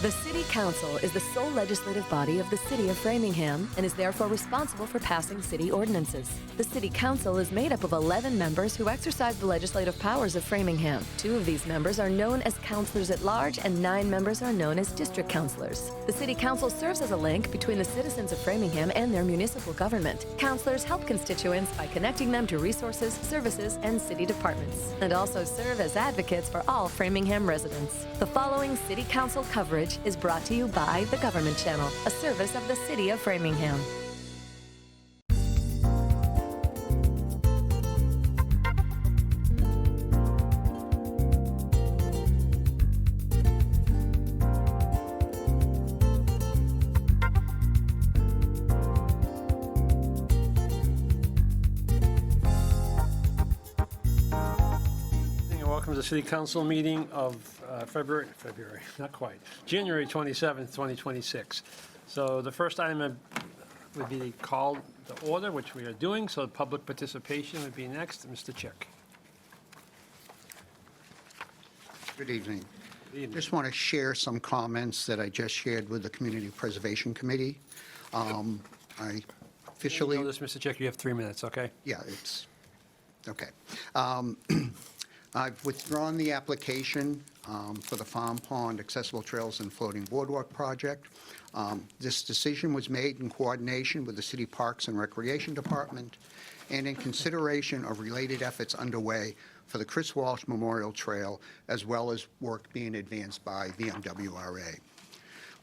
The City Council is the sole legislative body of the City of Framingham and is therefore responsible for passing city ordinances. The City Council is made up of 11 members who exercise the legislative powers of Framingham. 2 of these members are known as councilors at large and 9 members are known as district councilors. The City Council serves as a link between the citizens of Framingham and their municipal government. Councilors help constituents by connecting them to resources, services, and city departments, and also serve as advocates for all Framingham residents. The following City Council coverage is brought to you by the Government Channel, a service of the City of Framingham. Welcome to the City Council meeting of January 27th, 2026. So the first item would be called the order, which we are doing. So public participation would be next. Mr. Chick. Good evening. Good evening. Just want to share some comments that I just shared with the Community Preservation Committee. I officially... You know this, Mr. Chick, you have 3 minutes, okay? Yeah, it's, okay. I've withdrawn the application for the Farm Pond Accessible Trails and Floating Boardwalk project. This decision was made in coordination with the City Parks and Recreation Department and in consideration of related efforts underway for the Chris Walsh Memorial Trail, as well as work being advanced by VMWRA.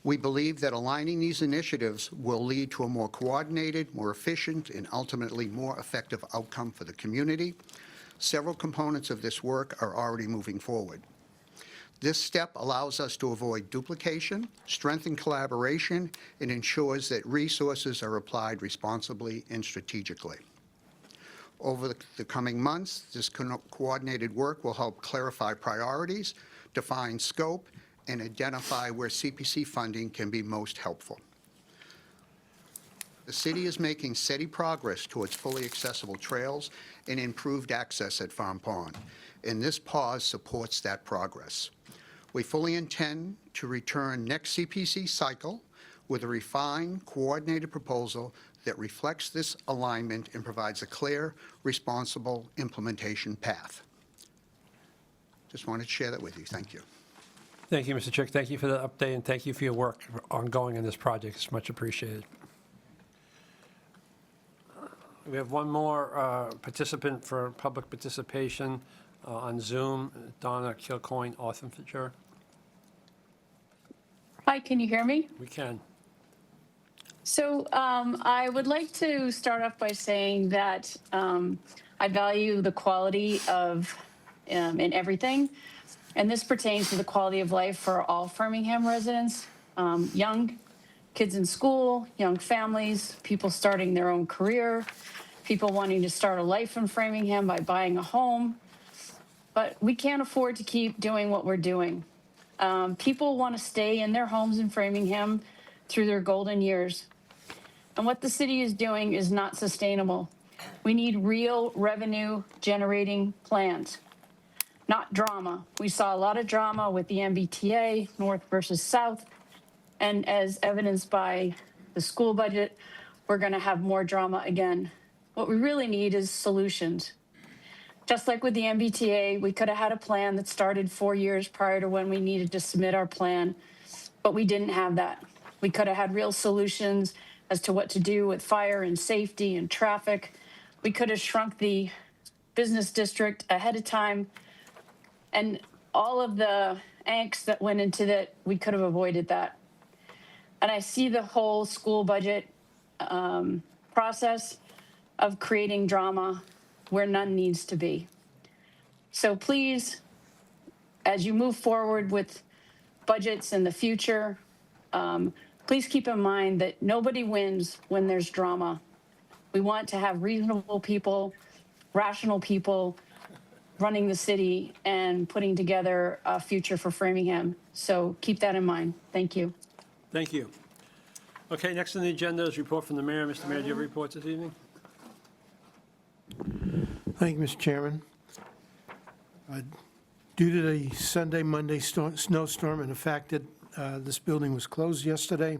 We believe that aligning these initiatives will lead to a more coordinated, more efficient, and ultimately more effective outcome for the community. Several components of this work are already moving forward. This step allows us to avoid duplication, strengthen collaboration, and ensures that resources are applied responsibly and strategically. Over the coming months, this coordinated work will help clarify priorities, define scope, and identify where CPC funding can be most helpful. The city is making steady progress towards fully accessible trails and improved access at Farm Pond, and this pause supports that progress. We fully intend to return next CPC cycle with a refined, coordinated proposal that reflects this alignment and provides a clear, responsible implementation path. Just wanted to share that with you. Thank you. Thank you, Mr. Chick. Thank you for the update, and thank you for your work ongoing in this project. It's much appreciated. We have one more participant for public participation on Zoom, Donna Kilcoyne, Orphanage. Hi, can you hear me? We can. So I would like to start off by saying that I value the quality of in everything, and this pertains to the quality of life for all Framingham residents, young kids in school, young families, people starting their own career, people wanting to start a life in Framingham by buying a home. But we can't afford to keep doing what we're doing. People want to stay in their homes in Framingham through their golden years. And what the city is doing is not sustainable. We need real revenue generating plans, not drama. We saw a lot of drama with the MBTA, North versus South. And as evidenced by the school budget, we're going to have more drama again. What we really need is solutions. Just like with the MBTA, we could have had a plan that started 4 years prior to when we needed to submit our plan, but we didn't have that. We could have had real solutions as to what to do with fire and safety and traffic. We could have shrunk the business district ahead of time, and all of the angst that went into that, we could have avoided that. And I see the whole school budget process of creating drama where none needs to be. So please, as you move forward with budgets in the future, please keep in mind that nobody wins when there's drama. We want to have reasonable people, rational people running the city and putting together a future for Framingham. So keep that in mind. Thank you. Thank you. Okay, next on the agenda is report from the mayor. Mr. Mayor, do you have reports this evening? Thank you, Mr. Chairman. Due to the Sunday, Monday snowstorm and the fact that This building was closed yesterday.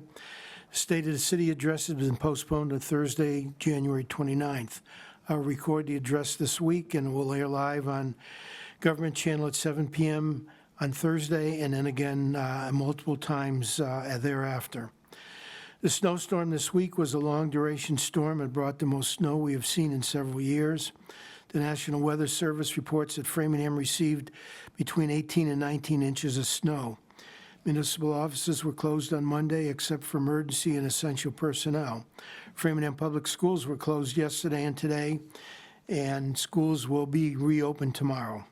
State of the City address has been postponed to Thursday, January 29th. I'll record the address this week, and we'll air live on Government Channel at 7 p.m. on Thursday, and then again multiple times thereafter. The snowstorm this week was a long-duration storm and brought the most snow we have seen in several years. The National Weather Service reports that Framingham received between 18 and 19 inches of snow. Municipal offices were closed on Monday except for emergency and essential personnel. Framingham Public Schools were closed yesterday and today, and schools will be reopened tomorrow.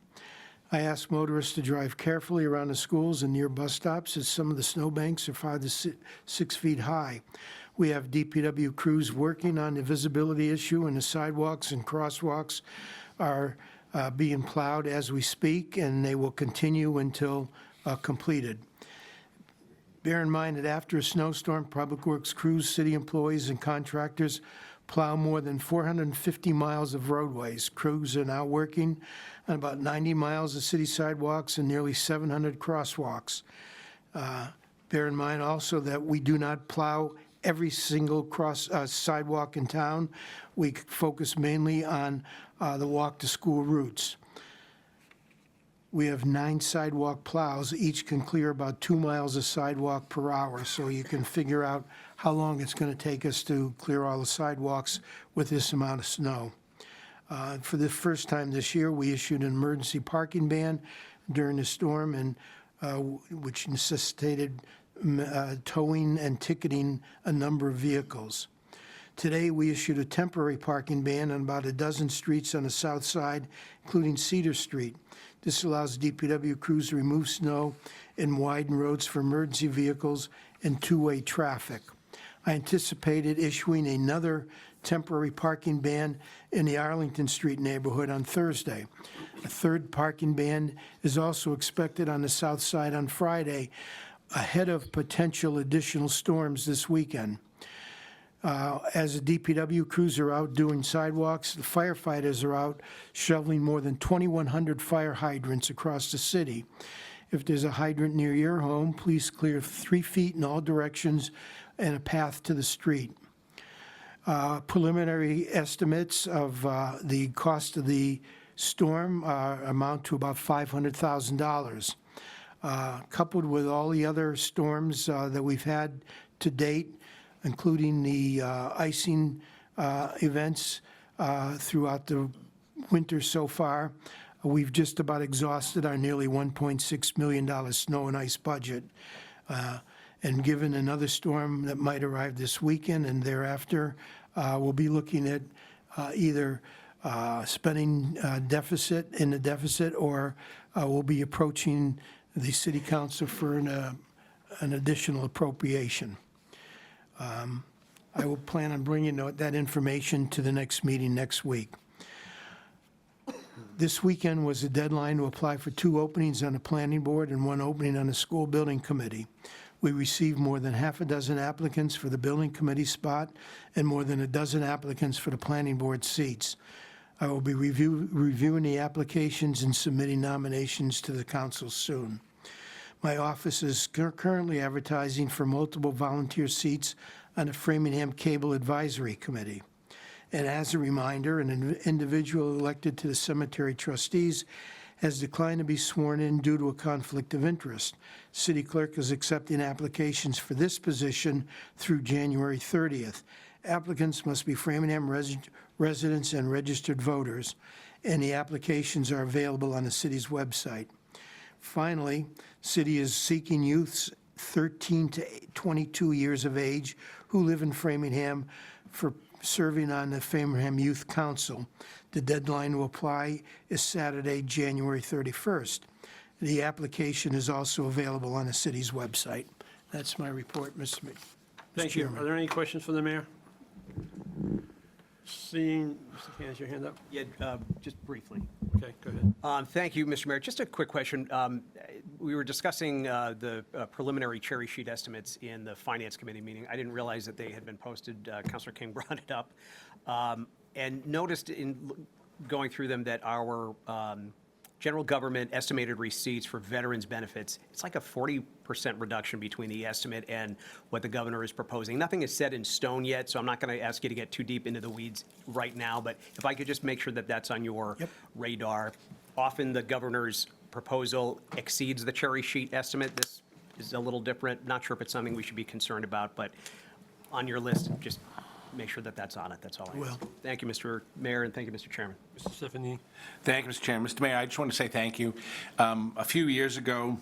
I ask motorists to drive carefully around the schools and near bus stops as some of the snowbanks are 5 to 6 feet high. We have DPW crews working on the visibility issue, and the sidewalks and crosswalks are being plowed as we speak, and they will continue until completed. Bear in mind that after a snowstorm, Public Works crews, city employees, and contractors plow more than 450 miles of roadways. Crews are now working on about 90 miles of city sidewalks and nearly 700 crosswalks. Bear in mind also that we do not plow every single sidewalk in town. We focus mainly on the walk-to-school routes. We have 9 sidewalk plows. Each can clear about 2 miles of sidewalk per hour, so you can figure out how long it's going to take us to clear all the sidewalks with this amount of snow. For the first time this year, we issued an emergency parking ban during the storm, and which necessitated towing and ticketing a number of vehicles. Today, we issued a temporary parking ban on about a dozen streets on the south side, including Cedar Street. This allows DPW crews to remove snow and widen roads for emergency vehicles and two-way traffic. I anticipated issuing another temporary parking ban in the Arlington Street neighborhood on Thursday. A third parking ban is also expected on the south side on Friday, ahead of potential additional storms this weekend. As the DPW crews are out doing sidewalks, the firefighters are out shoveling more than 2,100 fire hydrants across the city. If there's a hydrant near your home, please clear 3 feet in all directions and a path to the street. Preliminary estimates of the cost of the storm amount to about $500,000. Coupled with all the other storms that we've had to date, including the icing events throughout the winter so far, we've just about exhausted our nearly $1.6 million snow and ice budget. And given another storm that might arrive this weekend and thereafter, we'll be looking at either spending in the deficit, or we'll be approaching the City Council for an additional appropriation. I will plan on bringing that information to the next meeting next week. This weekend was the deadline to apply for 2 openings on the planning board and 1 opening on the school building committee. We received more than half a dozen applicants for the building committee spot and more than a dozen applicants for the planning board seats. I will be reviewing the applications and submitting nominations to the council soon. My office is currently advertising for multiple volunteer seats on the Framingham Cable Advisory Committee. And as a reminder, an individual elected to the cemetery trustees has declined to be sworn in due to a conflict of interest. City Clerk is accepting applications for this position through January 30th. Applicants must be Framingham residents and registered voters, and the applications are available on the city's website. Finally, City is seeking youths 13 to 22 years of age who live in Framingham for serving on the Framingham Youth Council. The deadline to apply is Saturday, January 31st. The application is also available on the city's website. That's my report, Mr. Thank you. Chairman. Are there any questions for the mayor? Seeing, Mr. Cans, your hand up? Yeah, just briefly. Okay, go ahead. Thank you, Mr. Mayor. Just a quick question. We were discussing the preliminary cherry sheet estimates in the Finance Committee meeting. I didn't realize that they had been posted. Councilor King brought it up. And noticed in going through them that our general government estimated receipts for veterans benefits, it's like a 40% reduction between the estimate and what the governor is proposing. Nothing is set in stone yet, so I'm not going to ask you to get too deep into the weeds right now, but if I could just make sure that that's on your radar. Often the governor's proposal exceeds the cherry sheet estimate. This is a little different. Not sure if it's something we should be concerned about, but on your list, just make sure that that's on it. That's all I ask. Thank you, Mr. Mayor, and thank you, Mr. Chairman. Mr. Stephanie? Thank you, Mr. Chairman. Mr. Mayor, I just want to say thank you. A few years ago,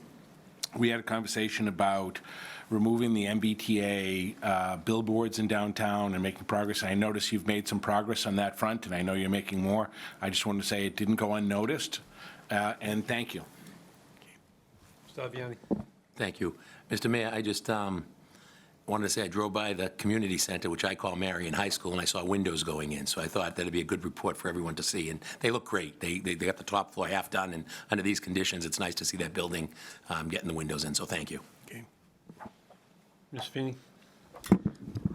we had a conversation about removing the MBTA billboards in downtown and making progress. I notice you've made some progress on that front, and I know you're making more. I just wanted to say it didn't go unnoticed, and thank you. Mr. Aviani? Thank you. Mr. Mayor, I just wanted to say I drove by the community center, which I call Marion High School, and I saw windows going in. So I thought that'd be a good report for everyone to see. And they look great. They got the top floor half done, and under these conditions, it's nice to see that building getting the windows in. So thank you. Okay. Ms. Feeney?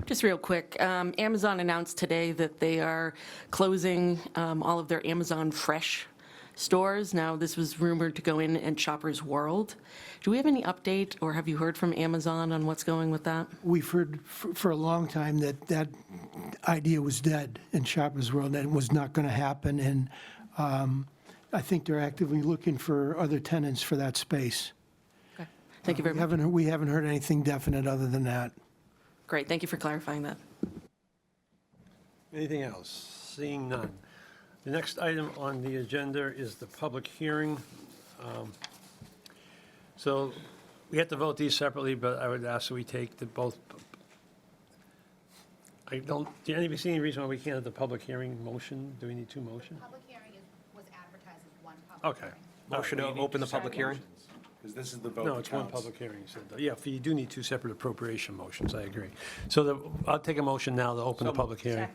Just real quick, Amazon announced today that they are closing all of their Amazon Fresh stores. Now, this was rumored to go in at Shoppers World. Do we have any update, or have you heard from Amazon on what's going with that? We've heard for a long time that that idea was dead in Shoppers World, and it was not going to happen, and I think they're actively looking for other tenants for that space. Okay. Thank you very much. We haven't heard anything definite other than that. Great, thank you for clarifying that. Anything else? Seeing none. The next item on the agenda is the public hearing. So we have to vote these separately, but I would ask that we take the both. Do anybody see any reason why we can't have the public hearing motion? Do we need two motions? Public hearing was advertised as one public Okay. hearing. Motion to open the public hearing? Because this is the vote No, that it's one counts. public hearing. So, yeah, you do need two separate appropriation motions, I agree. So I'll take a motion now to open the public hearing.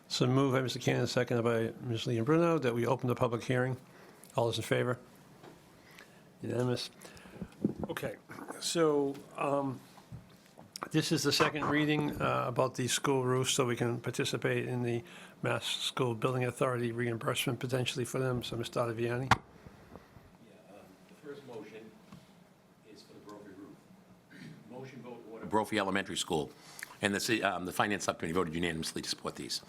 So moved by Mr. Cannon, seconded by Ms. Leon Bruno, that we open the public hearing. All those in favor? Unanimous. Okay, so this is the second reading about the school roofs, so we can participate in the Mass School Building Authority reimbursement potentially for them. So, Mr. Ottaviani? The first motion is for the Brophy roof. Motion vote order. Brophy Elementary School. And the Finance Subcommittee voted unanimously to support these.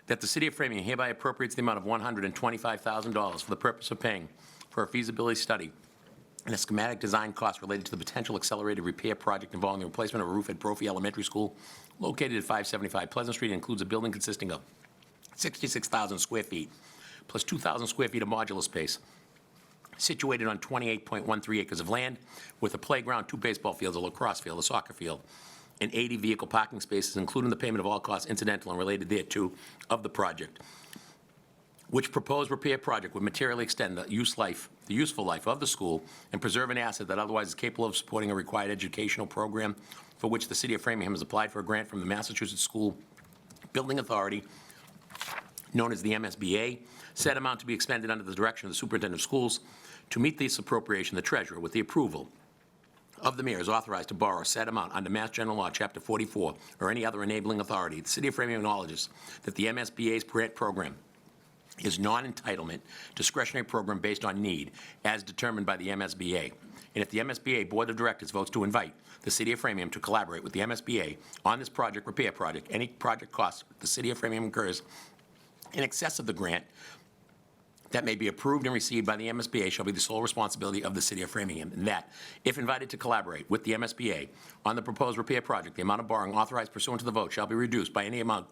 That the City of Framingham hereby appropriates the amount of $125,000 for the purpose of paying for a feasibility study and a schematic design cost related to the potential accelerated repair project involving the replacement of a roof at Brophy Elementary School located at 575 Pleasant Street. It includes a building consisting of 66,000 square feet plus 2,000 square feet of modular space situated on 28.13 acres of land with a playground, 2 baseball fields, a lacrosse field, a soccer field, and 80 vehicle parking spaces, including the payment of all costs incidental and related thereto of the project, which proposed repair project would materially extend the useful life of the school and preserve an asset that otherwise is capable of supporting a required educational program for which the City of Framingham has applied for a grant from the Massachusetts School Building Authority, known as the MSBA. Said amount to be expended under the direction of the Superintendent of Schools. To meet this appropriation, the Treasurer, with the approval of the mayor, is authorized to borrow said amount under Mass General Law, Chapter 44, or any other enabling authority. The City of Framingham acknowledges that the MSBA's grant program is non-entitlement discretionary program based on need as determined by the MSBA. And if the MSBA Board of Directors votes to invite the City of Framingham to collaborate with the MSBA on this project, repair project, any project costs the City of Framingham incurs in excess of the grant that may be approved and received by the MSBA shall be the sole responsibility of the City of Framingham. And that, if invited to collaborate with the MSBA on the proposed repair project, the amount of borrowing authorized pursuant to the vote shall be reduced by any amount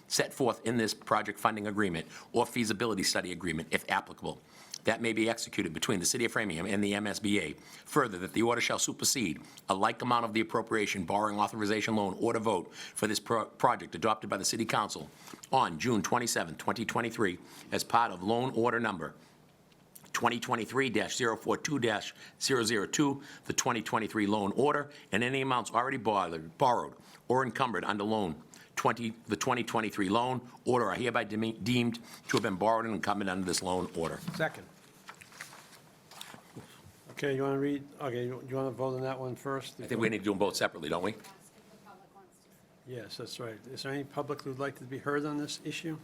set forth in this project funding agreement or feasibility study agreement, if applicable. That may be executed between the City of Framingham and the MSBA. Further, that the order shall supersede a like amount of the appropriation borrowing authorization loan order vote for this project adopted by the City Council on June 27, 2023, as part of loan order number 2023-042-002, the 2023 loan order, and any amounts already borrowed or encumbered under the 2023 loan order are hereby deemed to have been borrowed and encumbered under this loan order. Second. Okay, you want to read, okay, you want to vote on that one first? I think we need to do them both separately, don't we? Yes, that's right. Is there any public who'd like to be heard on this issue?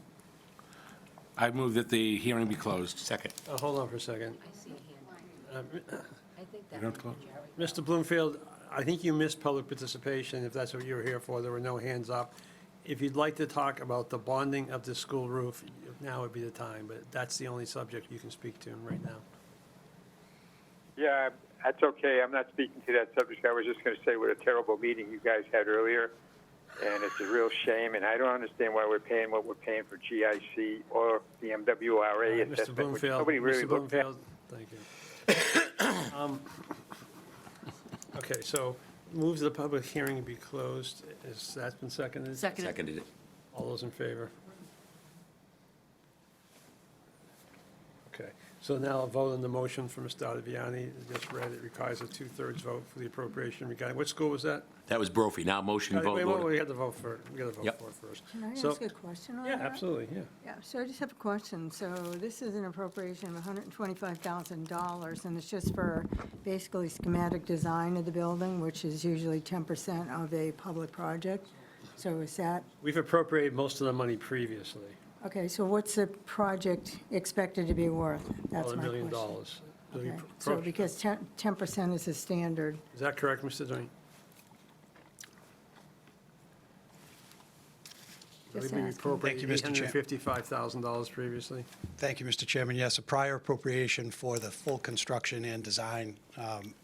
I move that the hearing be closed. Second. Hold on for a second. You don't close? Mr. Bloomfield, I think you missed public participation, if that's what you were here for. There were no hands up. If you'd like to talk about the bonding of the school roof, now would be the time, but that's the only subject you can speak to right now. Yeah, that's okay. I'm not speaking to that subject. I was just going to say what a terrible meeting you guys had earlier, and it's a real shame, and I don't understand why we're paying what we're paying for GIC or the MWRA Mr. assessment, which Bloomfield, nobody really Mr. looked at. Bloomfield, thank you. Okay, so move the public hearing be closed. Has that been seconded? Seconded. Seconded it. All those in favor? Okay, so now I'll vote on the motion from Mr. Ottaviani. Just read, it requires a two-thirds vote for the appropriation regarding, what school was that? That was Brophy. Now motion vote. Wait, we got to vote for it. We got to vote Yep. for it first. Can I So- ask a question on Yeah, that? absolutely, yeah. Yeah, so I just have a question. So this is an appropriation of $125,000, and it's just for basically schematic design of the building, which is usually 10% of a public project. So is that, We've appropriated most of the money previously, okay, so what's the project expected to be worth? That's about $1 my million. question. So we Okay. So appro- because 10% is a standard. Is that correct, Mr. Dwayne? Just We've asking. appropriated Thank you, Mr. Chair. $855,000 previously. Thank you, Mr. Chairman. Yes, a prior appropriation for the full construction and design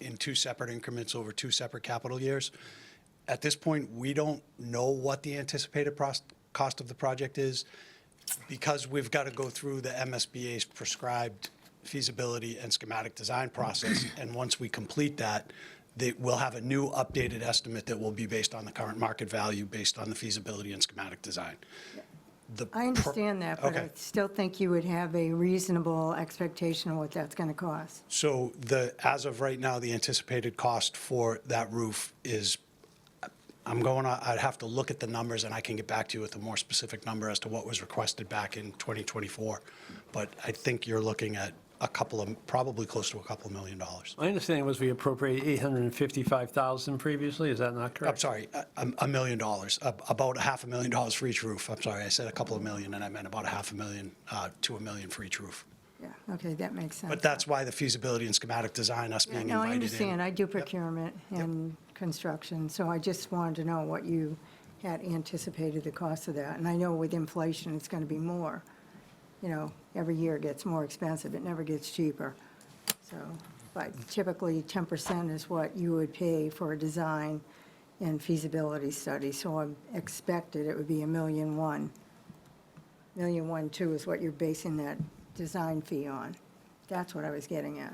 in two separate increments over two separate capital years. At this point, we don't know what the anticipated cost of the project is because we've got to go through the MSBA's prescribed feasibility and schematic design process. And once we complete that, we'll have a new updated estimate that will be based on the current market value, based on the feasibility and schematic design. I understand that, but I Okay. still think you would have a reasonable expectation of what that's going to cost. So as of right now, the anticipated cost for that roof is, I'd have to look at the numbers, and I can get back to you with a more specific number as to what was requested back in 2024. But I think you're looking at probably close to $2 million. My understanding was we appropriated $855,000 previously, is that not I'm correct? sorry, $1 million, about $500,000 for each roof. I'm sorry, I said $2 million, and I meant about $500,000 to $1 million for each roof. Yeah, okay, that makes sense. But that's why the feasibility and schematic design, us being No, invited in. I understand. I do procurement and construction, so I just wanted to know what you had anticipated the cost of that. And I know with inflation, it's going to be more. You know, every year it gets more expensive. It never gets cheaper. So, but typically 10% is what you would pay for a design and feasibility study. So I expected it would be $1.1 million. $1.1 million, too, is what you're basing that design fee on. That's what I was getting at.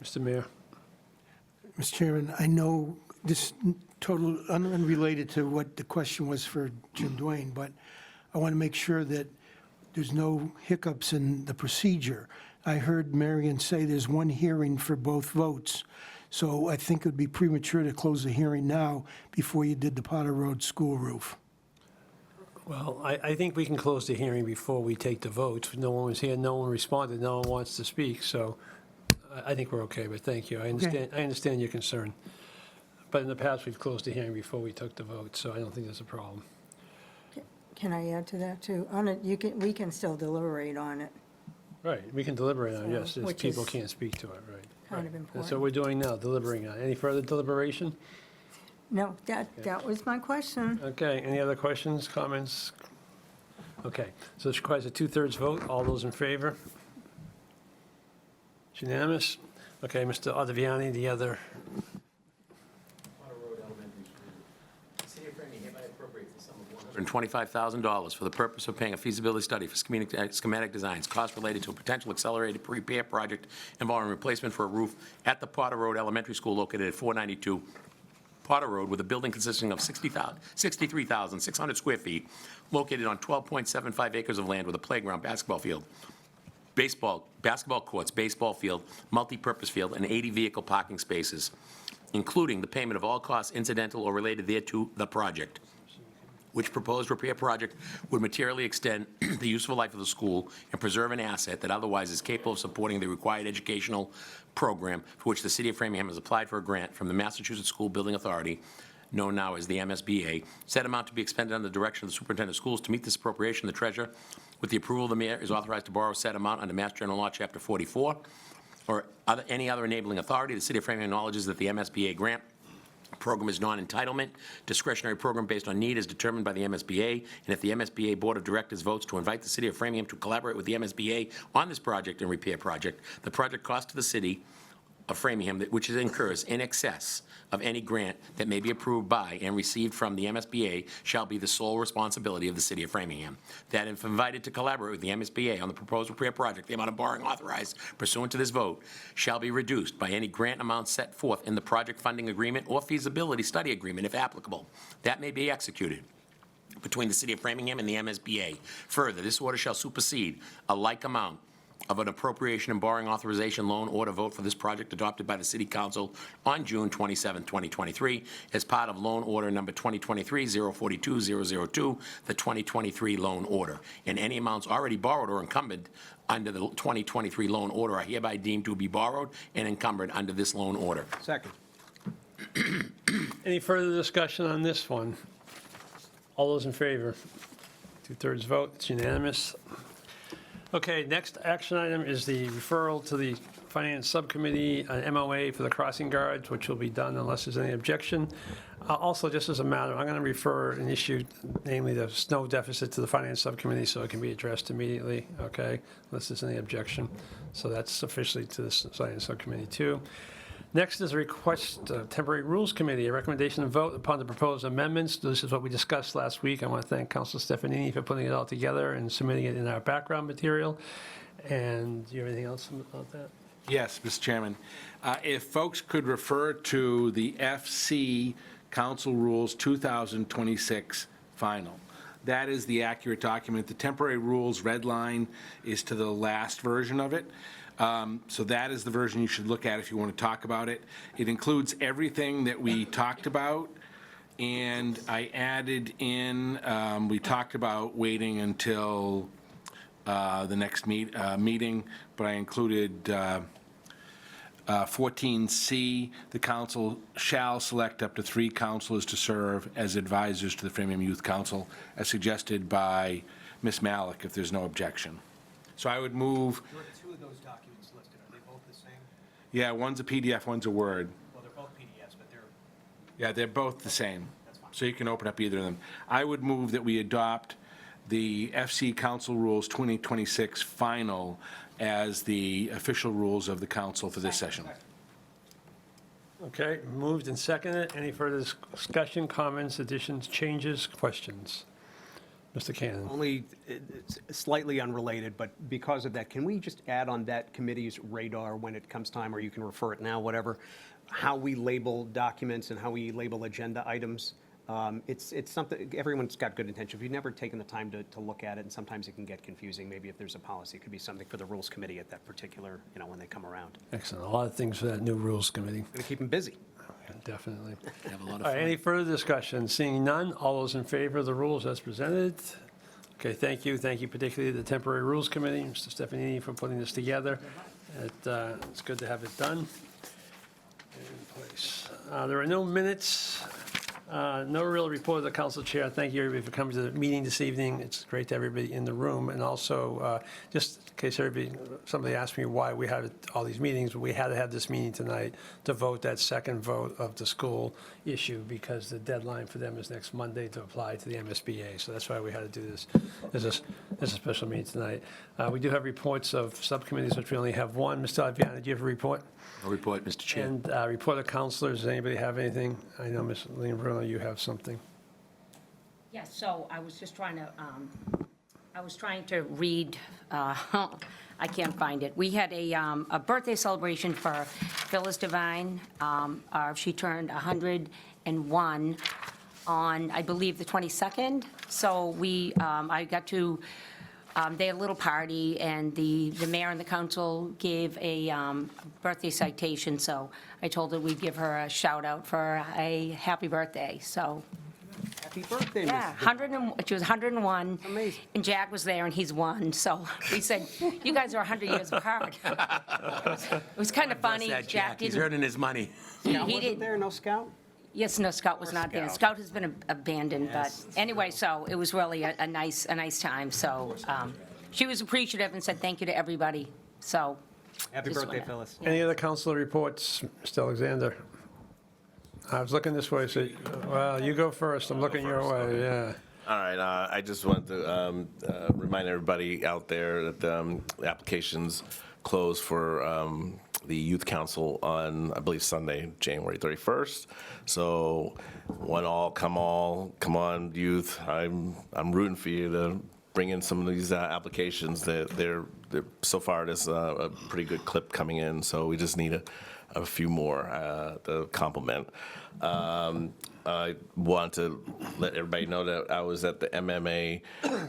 Mr. Mayor? Mr. Chairman, I know this total unrelated to what the question was for Jim Dwayne, but I want to make sure that there's no hiccups in the procedure. I heard Marion say there's one hearing for both votes, so I think it would be premature to close the hearing now before you did the Potter Road school roof. Well, I think we can close the hearing before we take the votes. No one was here, no one responded, no one wants to speak, so I think we're okay, but thank you. I understand your concern. But in the past, we've closed the hearing before we took the vote, so I don't think there's a problem. Can I add to that, too? On it, we can still deliberate on it. Right, we can deliberate on it, yes, if Which people is can't speak to it, right. kind of Right. important. That's what we're doing now, deliberating on it. Any further deliberation? No, that was my question. Okay, any other questions, comments? Okay, so this requires a two-thirds vote. All those in favor? It's unanimous. Okay, Mr. Ottaviani, the other. $125,000 for the purpose of paying a feasibility study for schematic designs, costs related to a potential accelerated repair project involving replacement for a roof at the Potter Road Elementary School located at 492 Potter Road, with a building consisting of 63,600 square feet, located on 12.75 acres of land with a playground, basketball field, basketball courts, baseball field, multi-purpose field, and 80 vehicle parking spaces, including the payment of all costs incidental or related thereto the project, which proposed repair project would materially extend the useful life of the school and preserve an asset that otherwise is capable of supporting the required educational program for which the City of Framingham has applied for a grant from the Massachusetts School Building Authority, known now as the MSBA. Said amount to be expended under the direction of the superintendent of schools. To meet this appropriation, the treasurer, with the approval of the mayor, is authorized to borrow said amount under Mass General Law, Chapter 44, or any other enabling authority. The city of Framingham acknowledges that the MSBA grant program is non-entitlement. Discretionary program based on need is determined by the MSBA, and if the MSBA Board of Directors votes to invite the city of Framingham to collaborate with the MSBA on this project and repair project, the project cost to the city of Framingham, which incurs in excess of any grant that may be approved by and received from the MSBA, shall be the sole responsibility of the city of Framingham. That if invited to collaborate with the MSBA on the proposed repair project, the amount of borrowing authorized pursuant to this vote shall be reduced by any grant amount set forth in the project funding agreement or feasibility study agreement, if applicable. That may be executed between the city of Framingham and the MSBA. Further, this order shall supersede a like amount of an appropriation and borrowing authorization loan order vote for this project adopted by the City Council on June 27, 2023, as part of loan order number 2023-042002, the 2023 loan order. And any amounts already borrowed or encumbered under the 2023 loan order are hereby deemed to be borrowed and encumbered under this loan order. Second. Any further discussion on this one? All those in favor? 2/3 vote, it's unanimous. Okay, next action item is the referral to the Finance Subcommittee, an MOA for the crossing guards, which will be done unless there's any objection. Also, just as a matter, I'm going to refer an issue, namely the snow deficit, to the Finance Subcommittee so it can be addressed immediately, okay, unless there's any objection. So that's officially to the Finance Subcommittee too. Next is a request, Temporary Rules Committee, a recommendation to vote upon the proposed amendments. This is what we discussed last week. I want to thank Councilor Stefanini for putting it all together and submitting it in our background material. And do you have anything else about that? Yes, Mr. Chairman. If folks could refer to the FC Council Rules 2026 final. That is the accurate document. The temporary rules red line is to the last version of it. So that is the version you should look at if you want to talk about it. It includes everything that we talked about, and I added in, we talked about waiting until the next meeting, but I included 14C, the council shall select up to 3 councilors to serve as advisors to the Framingham Youth Council, as suggested by Ms. Malik, if there's no objection. So I would move. There are 2 of those documents listed. Are they both the same? Yeah, one's a PDF, one's a Word. Well, they're both PDFs, but they're... Yeah, they're both the same. That's fine. So you can open up either of them. I would move that we adopt the FC Council Rules 2026 final as the official rules of the council for this session. Okay, moved and seconded. Any further discussion, comments, additions, changes, questions? Mr. Cannon. Only it's slightly unrelated, but because of that, can we just add on that committee's radar when it comes time, or you can refer it now, whatever, how we label documents and how we label agenda items? It's something, everyone's got good intention. If you've never taken the time to look at it, and sometimes it can get confusing, maybe if there's a policy, it could be something for the Rules Committee at that particular, when they come around. Excellent. A lot of things for that new Rules Committee. Going to keep them busy. Definitely. Have a lot of All right, fun. any further discussion? Seeing none, all those in favor of the rules as presented? Okay, thank you. Thank you particularly to the Temporary Rules Committee, Mr. Stefanini, for putting this together. It's good to have it done in place. There are no minutes, no real report of the council chair. Thank you, everybody, for coming to the meeting this evening. It's great to have everybody in the room. And also, just in case somebody asked me why we had all these meetings, we had to have this meeting tonight to vote that second vote of the school issue, because the deadline for them is next Monday to apply to the MSBA. So that's why we had to do this as a special meeting tonight. We do have reports of subcommittees, which we only have one. Mr. Alviano, do you have a report? No report, Mr. Chair. And report of counselors. Does anybody have anything? I know, Ms. Lean Bruno, you have something. Yeah, so I was just trying to, read, I can't find it. We had a birthday celebration for Phyllis Devine. She turned 101 on, I believe, the 22nd. So I got to, they had a little party, and the mayor and the council gave a birthday citation. So I told her we'd give her a shout out for a happy birthday, so. Happy birthday, Yeah, she was 101. Amazing. And Jack was there, and he's 1. So we said, you guys are 100 years apart. It was kind of funny. Bless that Jack. He's earning his money. He Wasn't did. there, no scout? Yes, no, Scout was not there. Scout has been abandoned, but anyway, so it was really a nice time. So she was appreciative and said thank you to everybody, so. Happy just birthday, wanna- Phyllis. Any other council reports, Mr. Alexander? I was looking this way, so, well, you go first, I'm looking your way, yeah. All right, I just wanted to remind everybody out there that the applications close for the Youth Council on, I believe, Sunday, January 31st. So come on, youth. I'm rooting for you to bring in some of these applications. They're so far, there's a pretty good clip coming in, so we just need a few more to complement. I want to let everybody know that I was at the MMA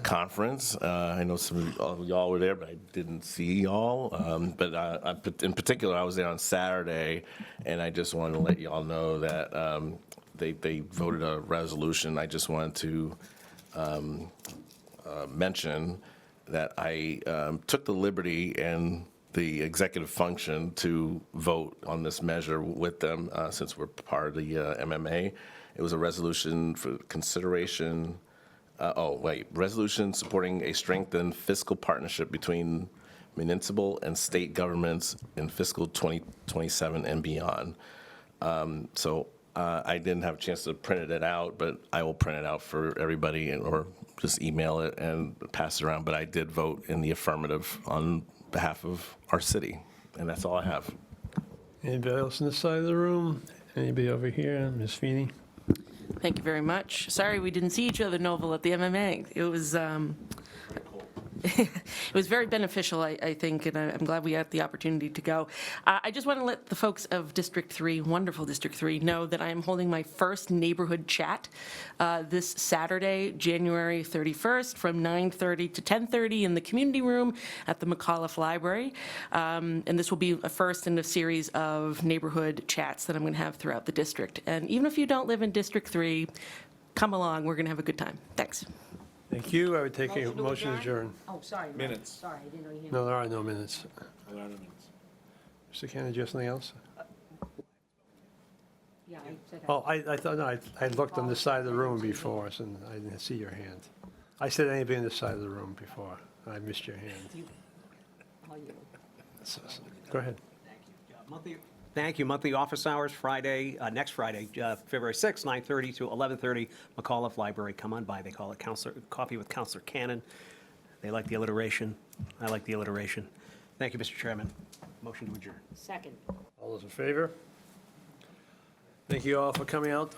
conference. I know some of y'all were there, but I didn't see y'all. But in particular, I was there on Saturday, and I just wanted to let y'all know that they voted a resolution. I just wanted to mention that I took the liberty and the executive function to vote on this measure with them since we're part of the MMA. It was a resolution for consideration. Resolution supporting a strengthened fiscal partnership between municipal and state governments in fiscal 2027 and beyond. I didn't have a chance to print it out, but I will print it out for everybody or just email it and pass it around. But I did vote in the affirmative on behalf of our city, and that's all I have. Anybody else on this side of the room? Anybody over here? Ms. Feeney? Thank you very much. Sorry we didn't see each other, Novel, at the MMA. It was it was very beneficial, I think, and I'm glad we had the opportunity to go. I just want to let the folks of District 3, wonderful District 3, know that I am holding my first neighborhood chat this Saturday, January 31st, from 9:30 to 10:30 in the community room at the McAuliffe Library. And this will be a first in a series of neighborhood chats that I'm going to have throughout the district. And even if you don't live in District 3, come along. We're going to have a good time. Thanks. Thank you. I would take a motion to adjourn. Oh, sorry. Mike. Minutes. Sorry, I didn't know you had. No, there are no minutes. Mr. Cannon, do you have something else? Yeah, I said Oh, I thought, no, I looked on this side of the room before, and I didn't see your hand. I said anybody on this side of the room before. I missed your hand. I'll you. Go ahead. Thank you. Monthly office hours, Friday, next Friday, February 6th, 9:30 to 11:30, McAuliffe Library. Come on by. They call it Coffee with Counselor Cannon. They like the alliteration. I like the alliteration. Thank you, Mr. Chairman. Motion to adjourn. Second. All those in favor? Thank you all for coming out.